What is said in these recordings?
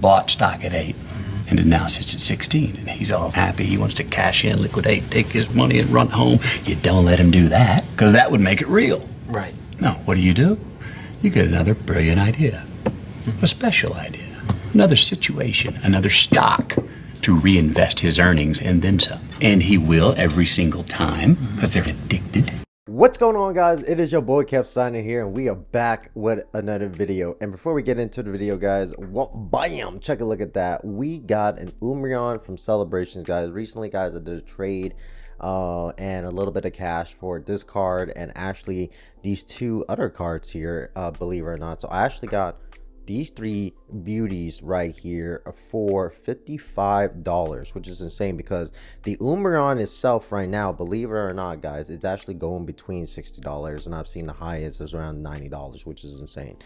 bought stock at 8 and it now sits at 16 and he's all happy. He wants to cash in, liquidate, take his money and run home. You don't let him do that because that would make it real. Right. No, what do? You get another brilliant idea, a special idea, another situation, another stock to reinvest his earnings and then some. And he will every single time because they're addicted. What's going on, guys? It is your boy Kev signing here, and we are back with another video. And before we get into the video, guys, bam, check a look at that. We got an Umbreon from Celebrations, guys. Recently, guys, I did a trade and a little bit of cash for this card and actually these two other cards here, believe it or not. So I actually got these three beauties right here for $55, which is insane because the Umbreon itself right now, believe it or not, guys, it's actually going between $60, and I've seen the highest is around $90, which is insane.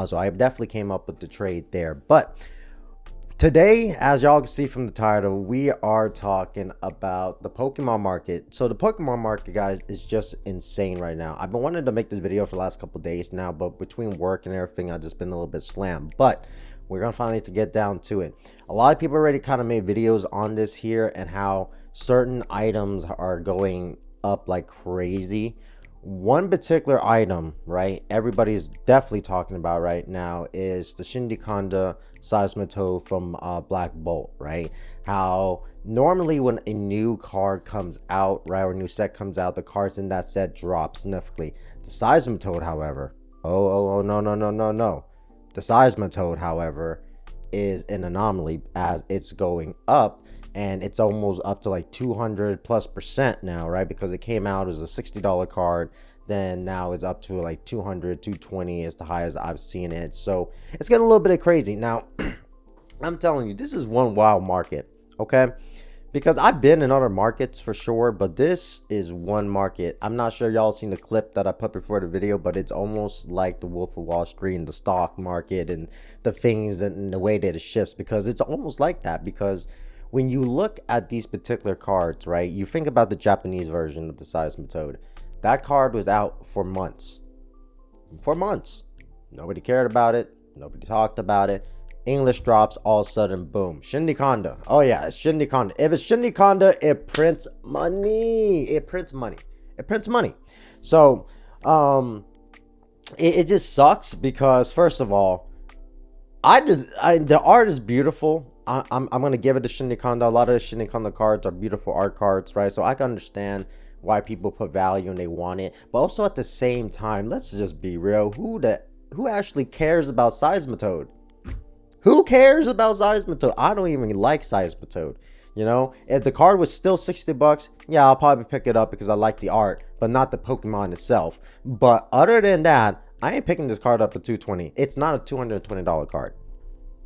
So I definitely came up with the trade there. But today, as y'all can see from the title, we are talking about the Pokemon market. So the Pokemon market, guys, is just insane right now. I've been wanting to make this video for the last couple days now, but between work and everything, I've just been a little bit slammed. But we're gonna finally have to get down to it. A lot of people already kind of made videos on this here and how certain items are going up like crazy. One particular item, right, everybody's definitely talking about right now is the Shindikanda Seismitoad from Black Bolt, right? How normally when a new card comes out, right, or a new set comes out, the cards in that set drop significantly. The Seismitoad, however, no. The Seismitoad, however, is an anomaly as it's going up, and it's almost up to like 200+% now, right? Because it came out as a $60 card, then now it's up to like 200, 220 is the highest I've seen it. So it's getting a little bit crazy. Now, I'm telling you, this is one wild market, okay? Because I've been in other markets for sure, but this is one market. I'm not sure y'all seen the clip that I put before the video, but it's almost like the Wolf of Wall Street and the stock market and the things and the way that it shifts, because it's almost like that. Because when you look at these particular cards, right, you think about the Japanese version of the Seismitoad. That card was out for months. Nobody cared about it. Nobody talked about it. English drops, all of a sudden, boom. Shindikanda. Oh yeah, it's Shindikanda. If it's Shindikanda, it prints money. It prints money. So, it just sucks because, first of all, the art is beautiful. I'm gonna give it to Shindikanda. A lot of the Shindikanda cards are beautiful art cards, right? So I can understand why people put value and they want it, but also at the same time, let's just be real. Who actually cares about Seismitoad? Who cares about Seismitoad? I don't even like Seismitoad. You know, if the card was still $60, yeah, I'll probably pick it up because I like the art, but not the Pokemon itself. But other than that, I ain't picking this card up for $220. It's not a $220 card.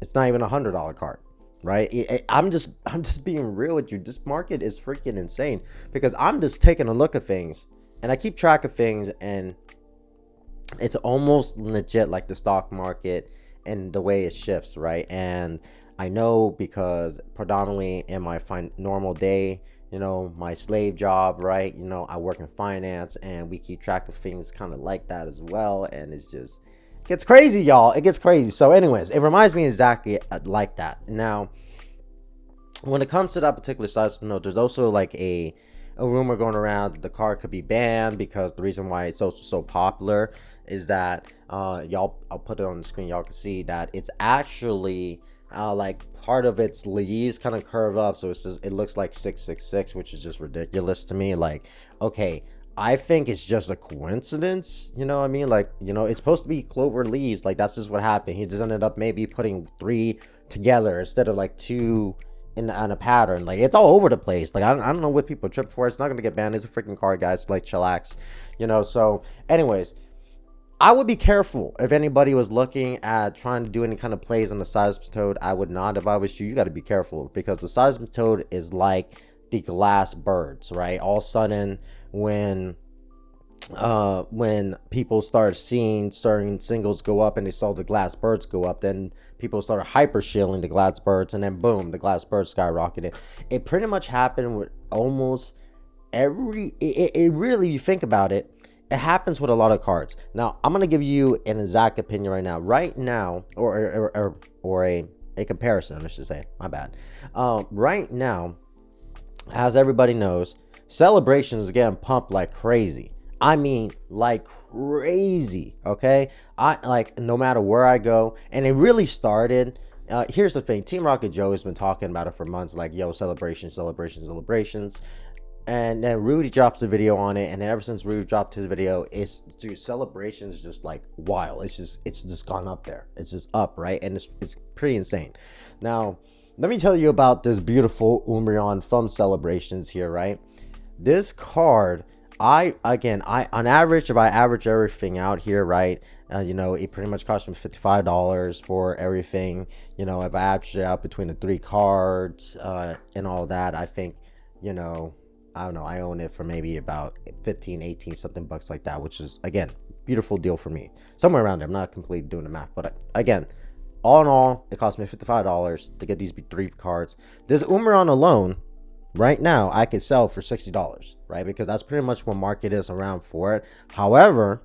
It's not even a $100 card. Right? I'm just being real with you. This market is freaking insane because I'm just taking a look at things and I keep track of things, and it's almost legit like the stock market and the way it shifts, right? And I know because predominantly in my normal day, you know, my slave job, right? You know, I work in finance and we keep track of things kind of like that as well. And it's just, it gets crazy, y'all. It gets crazy. So anyways, it reminds me exactly like that. Now, when it comes to that particular Seismitoad, there's also like a rumor going around that the card could be banned because the reason why it's also so popular is that I'll put it on the screen. Y'all can see that it's actually like part of its leaves kind of curve up, so it looks like 666, which is just ridiculous to me. Like, okay, I think it's just a coincidence, you know what I mean? Like, you know, it's supposed to be clover leaves. Like, that's just what happened. He just ended up maybe putting 3 together instead of like 2 on a pattern. Like, it's all over the place. Like, I don't know what people trip for. It's not gonna get banned. It's a freaking card, guys. Like, chillax, you know. So anyways, I would be careful if anybody was looking at trying to do any kind of plays on the Seismitoad. I would not. If I was you, you got to be careful because the Seismitoad is like the glass birds, right? All of a sudden, when people started seeing certain singles go up and they saw the glass birds go up, then people started hyper shielding the glass birds, and then boom, the glass birds skyrocketed. It pretty much happened with almost every, it really, you think about it, it happens with a lot of cards. Now, I'm going to give you an exact opinion right now. Right now, or a a comparison, I should say, my bad. Right now, as everybody knows, Celebrations is getting pumped like crazy. I mean, like crazy, okay? I like, no matter where I go, and it really started. Here's the thing, Team Rocket Joe has been talking about it for months, like, yo, celebrations. And then Rudy drops a video on it, and ever since Rudy dropped his video, it's, dude, Celebrations is just like wild. It's just gone up there. It's just up, right? And it's pretty insane. Now, let me tell you about this beautiful Umbreon from Celebrations here, right? This card, on average, if I average everything out here, right, you know, it pretty much cost me $55 for everything. You know, if I average it out between the 3 cards and all that, I think, you know, I don't know, I own it for maybe about 15, 18 something bucks like that, which is, again, beautiful deal for me. Somewhere around there. I'm not completely doing the math, but again, all in all, it cost me $55 to get these 3 cards. This Umbreon alone, right now, I could sell for $60, right? Because that's pretty much what market is around for it. However,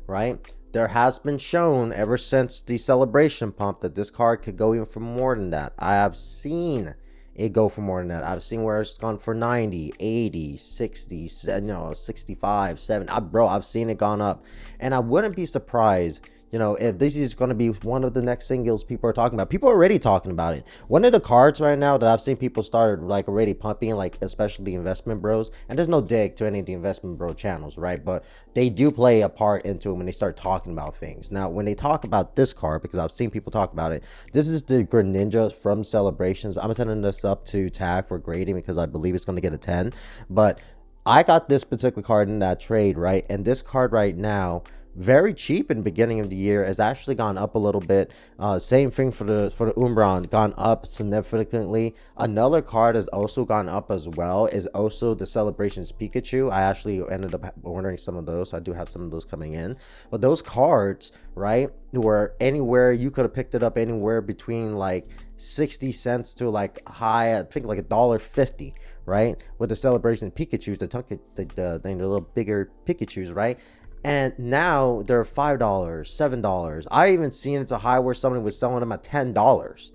right, there has been shown ever since the celebration pump that this card could go even for more than that. I have seen it go for more than that. I've seen where it's gone for 90, 80, 60, you know, 65, 70. Bro, I've seen it gone up. And I wouldn't be surprised, you know, if this is going to be one of the next singles people are talking about. People are already talking about it. One of the cards right now that I've seen people start like already pumping, like especially the investment bros, and there's no dig to any of the investment bro channels, right? But they do play a part into it when they start talking about things. Now, when they talk about this card, because I've seen people talk about it, this is the Greninja from Celebrations. I'm sending this up to tag for grading because I believe it's going to get a 10. But I got this particular card in that trade, right? And this card right now, very cheap in the beginning of the year, has actually gone up a little bit. Same thing for the Umbreon, gone up significantly. Another card has also gone up as well, is also the Celebrations Pikachu. I actually ended up ordering some of those, so I do have some of those coming in. But those cards, right, were anywhere, you could have picked it up anywhere between like 60 cents to like high, I think like $1.50, right? With the Celebration Pikachus, the little bigger Pikachus, right? And now they're $5, $7. I even seen it to high where somebody was selling them at $10.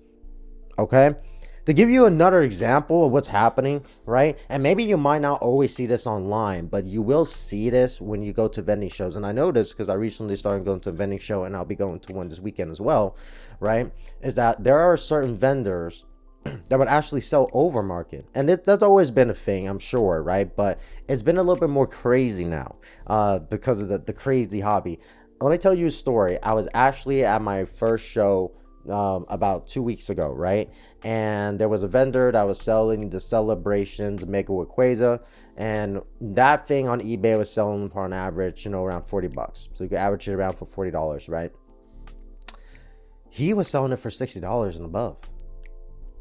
Okay, to give you another example of what's happening, right? And maybe you might not always see this online, but you will see this when you go to vending shows. And I know this because I recently started going to a vending show, and I'll be going to one this weekend as well, right? Is that there are certain vendors that would actually sell over market, and that's always been a thing, I'm sure, right? But it's been a little bit more crazy now because of the crazy hobby. Let me tell you a story. I was actually at my first show about 2 weeks ago, right? And there was a vendor that was selling the Celebrations Mega Rayquaza, and that thing on eBay was selling for an average, you know, around 40 bucks. So you could average it around for $40, right? He was selling it for $60 and above.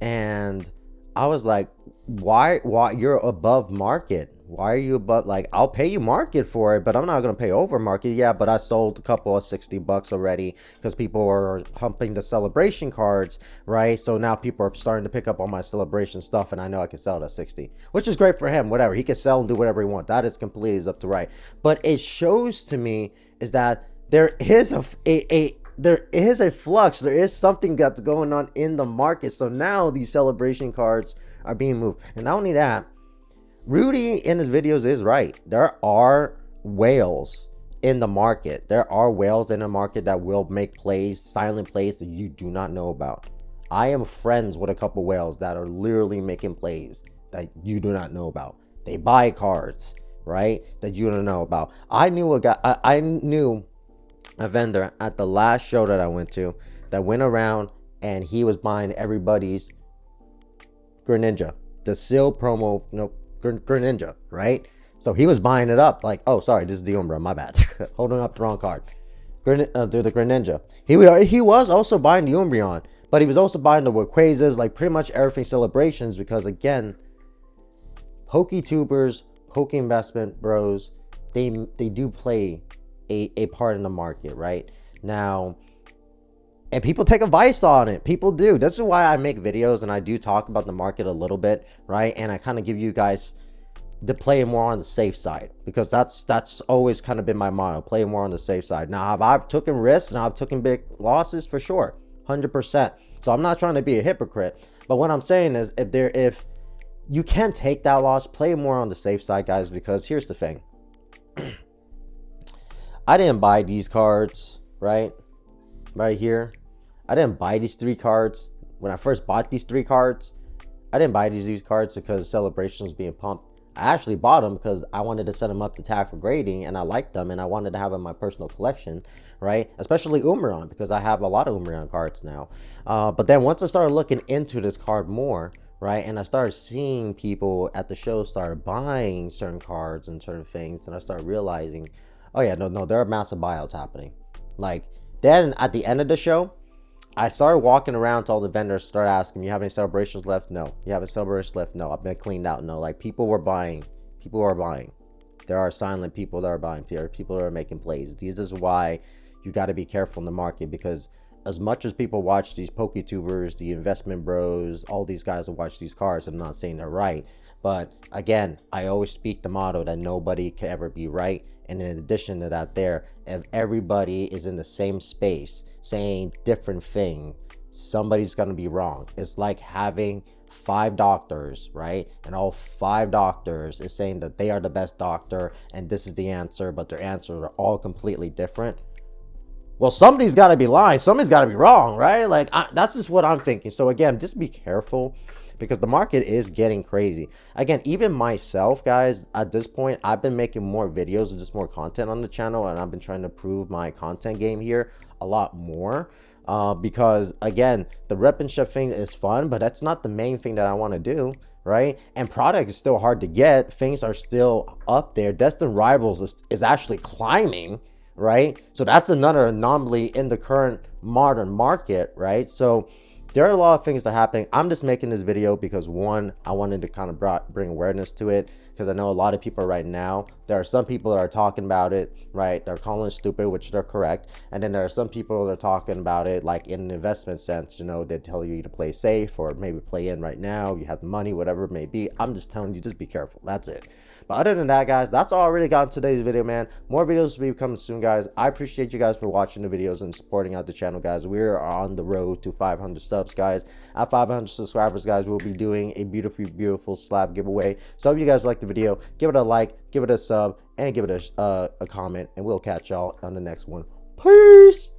And I was like, why you're above market? Why are you above? Like, I'll pay you market for it, but I'm not going to pay over market. Yeah, but I sold a couple of 60 bucks already because people are humping the celebration cards, right? So now people are starting to pick up on my celebration stuff, and I know I can sell it at 60, which is great for him. Whatever, he can sell and do whatever he wants. That is completely up to right. But it shows to me is that there is there is a flux. There is something that's going on in the market. So now these celebration cards are being moved. And not only that, Rudy in his videos is right. There are whales in the market. There are whales in the market that will make plays, silent plays that you do not know about. I am friends with a couple whales that are literally making plays that you do not know about. They buy cards, right, that you don't know about. I knew a guy, I knew a vendor at the last show that I went to that went around and he was buying everybody's Greninja, the seal promo, Greninja, right? So he was buying it up like, oh, sorry, this is the Umbreon, my bad. Holding up the wrong card. The Greninja. He was also buying the Umbreon, but he was also buying the Rayquazas, like pretty much everything Celebrations, because again, PokeTubers, Poke investment bros, they do play a part in the market right now, and people take advice on it. People do. This is why I make videos and I do talk about the market a little bit, right? And I kind of give you guys to play more on the safe side, because that's always kind of been my motto, play more on the safe side. Now, I've taken risks and I've taken big losses for sure. 100%. So I'm not trying to be a hypocrite, but what I'm saying is if you can take that loss, play more on the safe side, guys, because here's the thing. I didn't buy these cards, right here. I didn't buy these 3 cards. When I first bought these 3 cards, I didn't buy these cards because Celebration was being pumped. I actually bought them because I wanted to set them up to tag for grading, and I liked them, and I wanted to have them in my personal collection, right? Especially Umbreon, because I have a lot of Umbreon cards now. But then once I started looking into this card more, right, and I started seeing people at the show start buying certain cards and certain things, and I started realizing, oh yeah, no, there are massive buyouts happening. Like, then at the end of the show, I started walking around to all the vendors, started asking, you have any celebrations left? No. You have any celebrations left? No. I've been cleaned out. No. Like, people were buying. People are buying. There are silent people that are buying. There are people that are making plays. This is why you got to be careful in the market, because as much as people watch these PokeTubers, the investment bros, all these guys that watch these cards, I'm not saying they're right. But again, I always speak the motto that nobody can ever be right. And in addition to that, if everybody is in the same space saying different thing, somebody's going to be wrong. It's like having 5 doctors, right? And all 5 doctors is saying that they are the best doctor and this is the answer, but their answers are all completely different. Well, somebody's got to be lying. Somebody's got to be wrong, right? Like, that's just what I'm thinking. So again, just be careful, because the market is getting crazy. Again, even myself, guys, at this point, I've been making more videos and just more content on the channel, and I've been trying to prove my content game here a lot more, because again, the RipNShip thing is fun, but that's not the main thing that I want to do, right? And product is still hard to get. Things are still up there. Destined Rivals is actually climbing, right? So that's another anomaly in the current modern market, right? So there are a lot of things that are happening. I'm just making this video because, one, I wanted to kind of bring awareness to it, because I know a lot of people right now, there are some people that are talking about it, right? They're calling it stupid, which they're correct. And then there are some people that are talking about it like in an investment sense, you know, they tell you to play safe or maybe play in right now. You have the money, whatever it may be. I'm just telling you, just be careful. That's it. But other than that, guys, that's all I really got in today's video, man. More videos will be coming soon, guys. I appreciate you guys for watching the videos and supporting out the channel, guys. We're on the road to 500 subs, guys. At 500 subscribers, guys, we'll be doing a beautiful slab giveaway. So if you guys like the video, give it a like, give it a sub, and give it a comment, and we'll catch y'all on the next one. Peace.